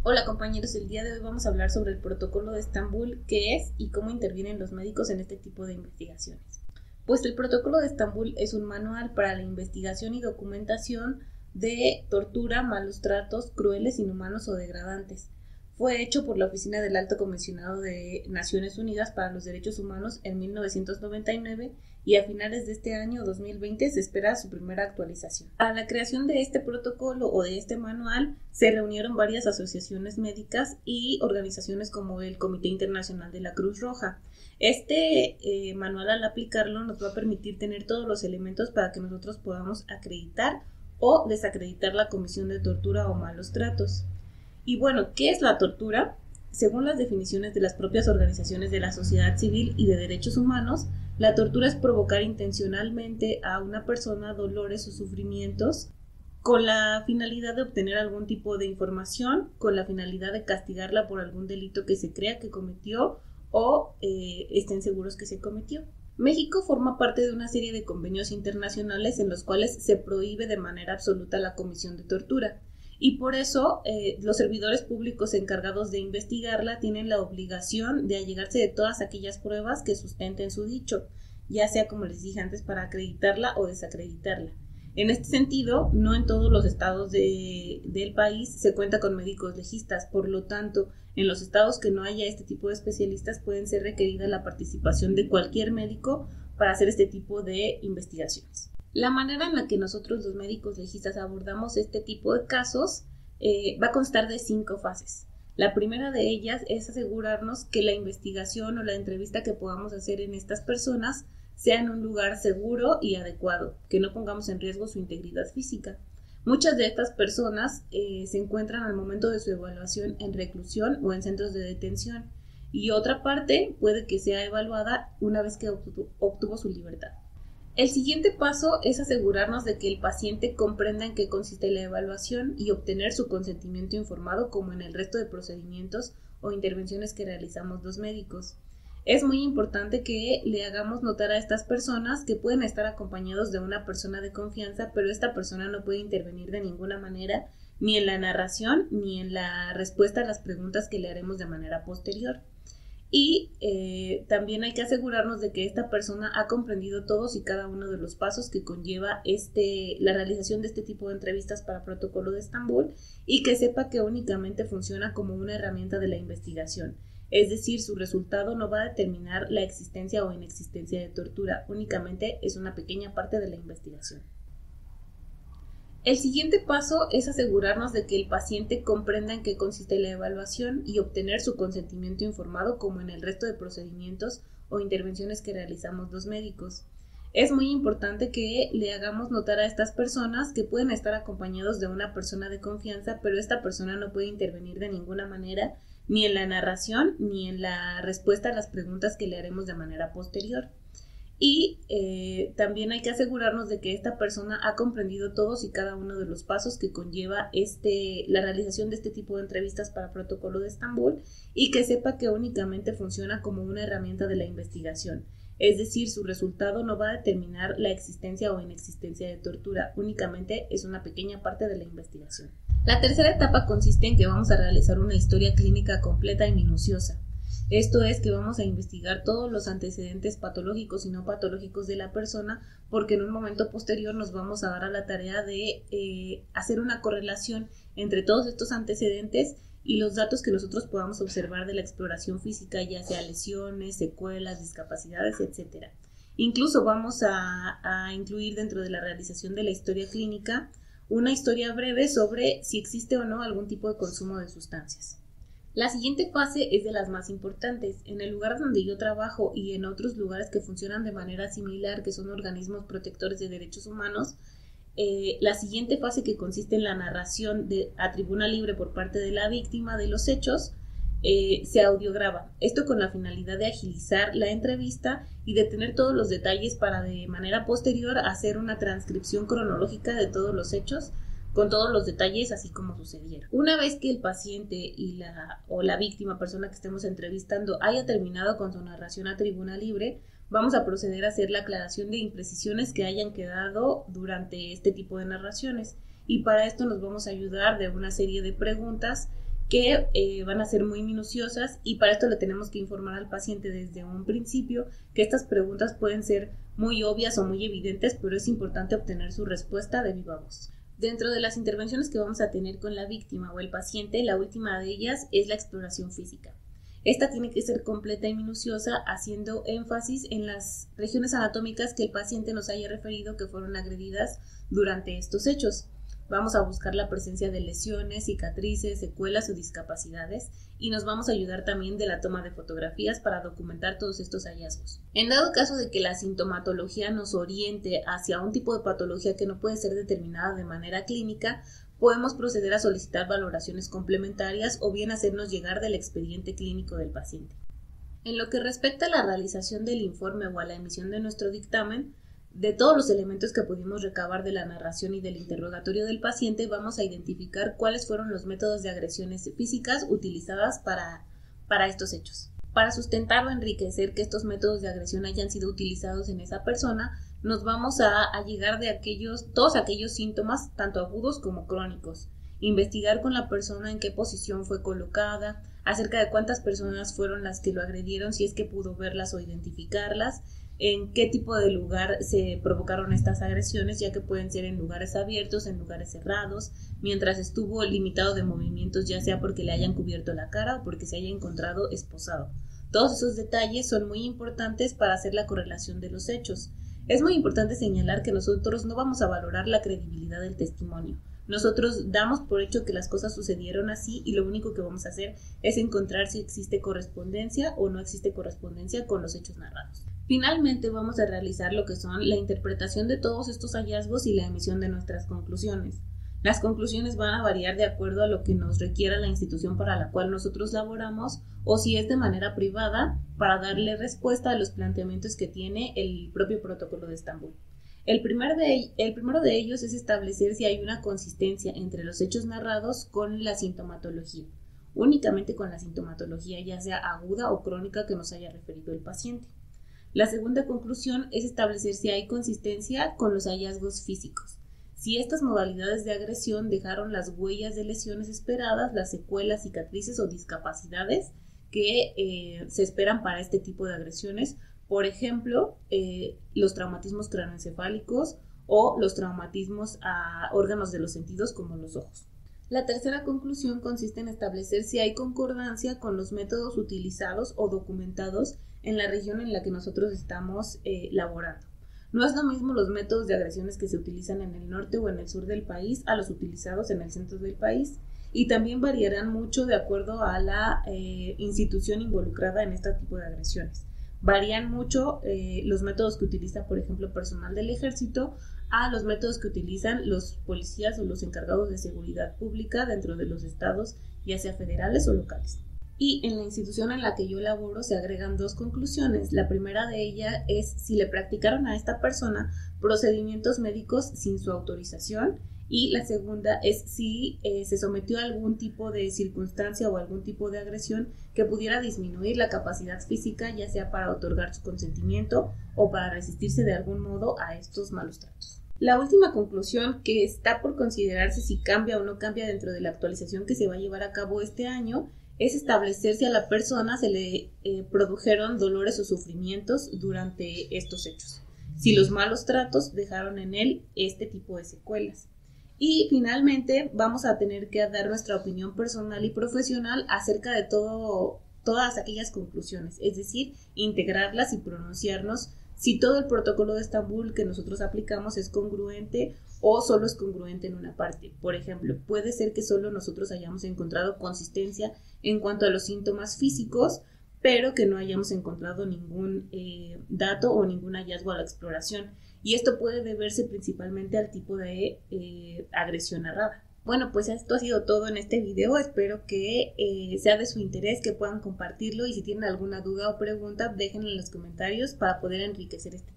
Hola compañeros, el día de hoy vamos a hablar sobre el Protocolo de Estambul, qué es y cómo intervienen los médicos en este tipo de investigaciones. Pues el Protocolo de Estambul es un manual para la investigación y documentación de tortura, malos tratos, crueles, inhumanos o degradantes. Fue hecho por la Oficina del Alto Comisionado de Naciones Unidas para los Derechos Humanos en 1999 y a finales de este año 2020 se espera su primera actualización. Para la creación de este protocolo o de este manual se reunieron varias asociaciones médicas y organizaciones como el Comité Internacional de la Cruz Roja. Este manual, al aplicarlo, nos va a permitir tener todos los elementos para que nosotros podamos acreditar o desacreditar la comisión de tortura o malos tratos. Y bueno, ¿qué es la tortura? Según las definiciones de las propias organizaciones de la sociedad civil y de derechos humanos, la tortura es provocar intencionalmente a una persona dolores o sufrimientos con la finalidad de obtener algún tipo de información, con la finalidad de castigarla por algún delito que se crea que cometió o estén seguros que se cometió. México forma parte de una serie de convenios internacionales en los cuales se prohíbe de manera absoluta la comisión de tortura. Y por eso los servidores públicos encargados de investigarla tienen la obligación de allegarse de todas aquellas pruebas que sustenten su dicho, ya sea, como les dije antes, para acreditarla o desacreditarla. En este sentido, no en todos los estados del país se cuenta con médicos legistas, por lo tanto, en los estados que no haya este tipo de especialistas pueden ser requerida la participación de cualquier médico para hacer este tipo de investigaciones. La manera en la que nosotros los médicos legistas abordamos este tipo de casos va a constar de 5 fases. La primera de ellas es asegurarnos que la investigación o la entrevista que podamos hacer en estas personas sea en un lugar seguro y adecuado, que no pongamos en riesgo su integridad física. Muchas de estas personas se encuentran al momento de su evaluación en reclusión o en centros de detención, y otra parte puede que sea evaluada una vez que obtuvo su libertad. El siguiente paso es asegurarnos de que el paciente comprenda en qué consiste la evaluación y obtener su consentimiento informado, como en el resto de procedimientos o intervenciones que realizamos los médicos. Es muy importante que le hagamos notar a estas personas que pueden estar acompañados de una persona de confianza, pero esta persona no puede intervenir de ninguna manera, ni en la narración ni en la respuesta a las preguntas que le haremos de manera posterior. Y también hay que asegurarnos de que esta persona ha comprendido todos y cada uno de los pasos que conlleva la realización de este tipo de entrevistas para Protocolo de Estambul, y que sepa que únicamente funciona como una herramienta de la investigación. Es decir, su resultado no va a determinar la existencia o inexistencia de tortura, únicamente es una pequeña parte de la investigación. El siguiente paso es asegurarnos de que el paciente comprenda en qué consiste la evaluación y obtener su consentimiento informado, como en el resto de procedimientos o intervenciones que realizamos los médicos. Es muy importante que le hagamos notar a estas personas que pueden estar acompañados de una persona de confianza, pero esta persona no puede intervenir de ninguna manera, ni en la narración ni en la respuesta a las preguntas que le haremos de manera posterior. Y también hay que asegurarnos de que esta persona ha comprendido todos y cada uno de los pasos que conlleva la realización de este tipo de entrevistas para Protocolo de Estambul, y que sepa que únicamente funciona como una herramienta de la investigación. Es decir, su resultado no va a determinar la existencia o inexistencia de tortura, únicamente es una pequeña parte de la investigación. La tercera etapa consiste en que vamos a realizar una historia clínica completa y minuciosa. Esto es que vamos a investigar todos los antecedentes patológicos y no patológicos de la persona, porque en un momento posterior nos vamos a dar a la tarea de hacer una correlación entre todos estos antecedentes y los datos que nosotros podamos observar de la exploración física, ya sea lesiones, secuelas, discapacidades, etc. Incluso vamos a incluir dentro de la realización de la historia clínica una historia breve sobre si existe o no algún tipo de consumo de sustancias. La siguiente fase es de las más importantes. En el lugar donde yo trabajo y en otros lugares que funcionan de manera similar, que son organismos protectores de derechos humanos, la siguiente fase, que consiste en la narración a tribuna libre por parte de la víctima de los hechos, se audiograba. Esto con la finalidad de agilizar la entrevista y de tener todos los detalles para de manera posterior hacer una transcripción cronológica de todos los hechos, con todos los detalles así como sucedieron. Una vez que el paciente y la víctima, persona que estemos entrevistando, haya terminado con su narración a tribuna libre, vamos a proceder a hacer la aclaración de imprecisiones que hayan quedado durante este tipo de narraciones, y para esto nos vamos a ayudar de una serie de preguntas que van a ser muy minuciosas, y para esto le tenemos que informar al paciente desde un principio que estas preguntas pueden ser muy obvias o muy evidentes, pero es importante obtener su respuesta de viva voz. Dentro de las intervenciones que vamos a tener con la víctima o el paciente, la última de ellas es la exploración física. Esta tiene que ser completa y minuciosa, haciendo énfasis en las regiones anatómicas que el paciente nos haya referido que fueron agredidas durante estos hechos. Vamos a buscar la presencia de lesiones, cicatrices, secuelas o discapacidades, y nos vamos a ayudar también de la toma de fotografías para documentar todos estos hallazgos. En dado caso de que la sintomatología nos oriente hacia un tipo de patología que no puede ser determinada de manera clínica, podemos proceder a solicitar valoraciones complementarias o bien hacernos llegar del expediente clínico del paciente. En lo que respecta a la realización del informe o a la emisión de nuestro dictamen, de todos los elementos que pudimos recabar de la narración y del interrogatorio del paciente, vamos a identificar cuáles fueron los métodos de agresiones físicas utilizadas para estos hechos. Para sustentar o enriquecer que estos métodos de agresión hayan sido utilizados en esa persona, nos vamos a llegar de todos aquellos síntomas, tanto agudos como crónicos. Investigar con la persona en qué posición fue colocada, acerca de cuántas personas fueron las que lo agredieron, si es que pudo verlas o identificarlas, en qué tipo de lugar se provocaron estas agresiones, ya que pueden ser en lugares abiertos, en lugares cerrados, mientras estuvo limitado de movimientos, ya sea porque le hayan cubierto la cara o porque se haya encontrado esposado. Todos esos detalles son muy importantes para hacer la correlación de los hechos. Es muy importante señalar que nosotros no vamos a valorar la credibilidad del testimonio. Nosotros damos por hecho que las cosas sucedieron así y lo único que vamos a hacer es encontrar si existe correspondencia o no existe correspondencia con los hechos narrados. Finalmente vamos a realizar lo que son la interpretación de todos estos hallazgos y la emisión de nuestras conclusiones. Las conclusiones van a variar de acuerdo a lo que nos requiera la institución para la cual nosotros laboramos, o si es de manera privada, para darle respuesta a los planteamientos que tiene el propio protocolo de Estambul. El primero de ellos es establecer si hay una consistencia entre los hechos narrados con la sintomatología, únicamente con la sintomatología, ya sea aguda o crónica que nos haya referido el paciente. La segunda conclusión es establecer si hay consistencia con los hallazgos físicos. Si estas modalidades de agresión dejaron las huellas de lesiones esperadas, las secuelas, cicatrices o discapacidades que se esperan para este tipo de agresiones, por ejemplo, los traumatismos craneoencefálicos o los traumatismos a órganos de los sentidos como los ojos. La tercera conclusión consiste en establecer si hay concordancia con los métodos utilizados o documentados en la región en la que nosotros estamos laborando. No es lo mismo los métodos de agresiones que se utilizan en el norte o en el sur del país a los utilizados en el centro del país, y también variarán mucho de acuerdo a la institución involucrada en este tipo de agresiones. Varían mucho los métodos que utiliza, por ejemplo, personal del ejército a los métodos que utilizan los policías o los encargados de seguridad pública dentro de los estados, ya sea federales o locales. Y en la institución en la que yo laboro se agregan dos conclusiones. La primera de ellas es si le practicaron a esta persona procedimientos médicos sin su autorización, y la segunda es si se sometió a algún tipo de circunstancia o algún tipo de agresión que pudiera disminuir la capacidad física, ya sea para otorgar su consentimiento o para resistirse de algún modo a estos malos tratos. La última conclusión, que está por considerarse si cambia o no cambia dentro de la actualización que se va a llevar a cabo este año, es establecer si a la persona se le produjeron dolores o sufrimientos durante estos hechos, si los malos tratos dejaron en él este tipo de secuelas. Y finalmente vamos a tener que dar nuestra opinión personal y profesional acerca de todas aquellas conclusiones, es decir, integrarlas y pronunciarnos si todo el protocolo de Estambul que nosotros aplicamos es congruente o solo es congruente en una parte. Por ejemplo, puede ser que solo nosotros hayamos encontrado consistencia en cuanto a los síntomas físicos, pero que no hayamos encontrado ningún dato o ningún hallazgo a la exploración. Y esto puede deberse principalmente al tipo de agresión narrada. Bueno, pues esto ha sido todo en este video. Espero que sea de su interés, que puedan compartirlo, y si tienen alguna duda o pregunta, déjenlo en los comentarios para poder enriquecer este